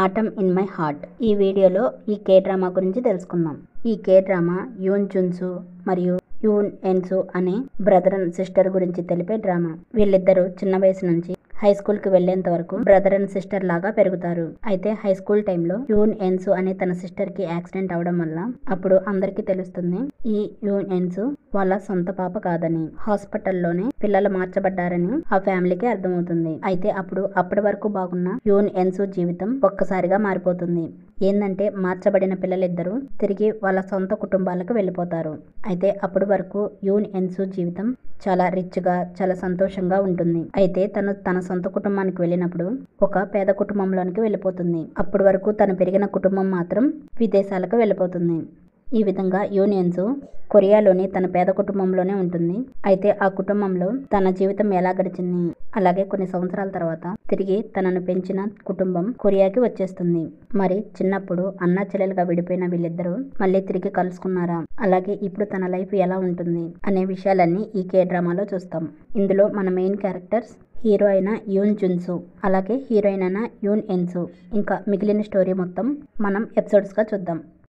Atom in my heart. ఈ వీడియోలో ఈ కే డ్రామా గురించి తెలుసుకుందాం. ఈ కే డ్రామా యూన్ జున్సు మరియు యూన్ ఎన్సు అనే బ్రదర్ అండ్ సిస్టర్ గురించి తెలిపే డ్రామా. వీళ్ళిద్దరూ చిన్న వయసు నుంచి హై స్కూల్ కి వెళ్లేంత వరకు బ్రదర్ అండ్ సిస్టర్ లాగా పెరుగుతారు. అయితే హై స్కూల్ టైంలో యూన్ ఎన్సు అనే తన సిస్టర్ కి యాక్సిడెంట్ అవడం వల్ల అప్పుడు అందరికీ తెలుస్తుంది ఈ యూన్ ఎన్సు వాళ్ళ సొంత పాప కాదని. హాస్పిటల్లోనే పిల్లలు మార్చబడ్డారని ఆ ఫ్యామిలీకి అర్థమవుతుంది. అయితే అప్పటి వరకు బాగున్న యూన్ ఎన్సు జీవితం ఒక్కసారిగా మారిపోతుంది. ఏందంటే మార్చబడిన పిల్లలిద్దరూ తిరిగి వాళ్ళ సొంత కుటుంబాలకు వెళ్ళిపోతారు. అయితే అప్పటి వరకు యూన్ ఎన్సు జీవితం చాలా రిచ్ గా చాలా సంతోషంగా ఉంటుంది. అయితే తను తన సొంత కుటుంబానికి వెళ్ళినప్పుడు ఒక పేద కుటుంబంలోనికి వెళ్ళిపోతుంది. అప్పటి వరకు తను పెరిగిన కుటుంబం మాత్రం విదేశాలకు వెళ్ళిపోతుంది. ఈ విధంగా యూన్ ఎన్సు కొరియాలోని తన పేద కుటుంబంలోనే ఉంటుంది. అయితే ఆ కుటుంబంలో తన జీవితం ఎలా గడిచింది, అలాగే కొన్ని సంవత్సరాల తర్వాత తిరిగి తనను పెంచిన కుటుంబం కొరియాకి వచ్చేస్తుంది. మరి చిన్నప్పుడు అన్నా చెల్లెలుగా విడిపోయిన వీళ్ళిద్దరూ మళ్ళీ తిరిగి కలుసుకున్నారా, అలాగే ఇప్పుడు తన లైఫ్ ఎలా ఉంటుంది అనే విషయాలన్నీ ఈ కే డ్రామాలో చూస్తాం. ఇందులో మన మెయిన్ క్యారెక్టర్స్ హీరో అయిన యూన్ జున్సు, అలాగే హీరోయిన్ అయిన యూన్ ఎన్సు. ఇంకా మిగిలిన స్టోరీ మొత్తం మనం ఎపిసోడ్స్ గా చూద్దాం.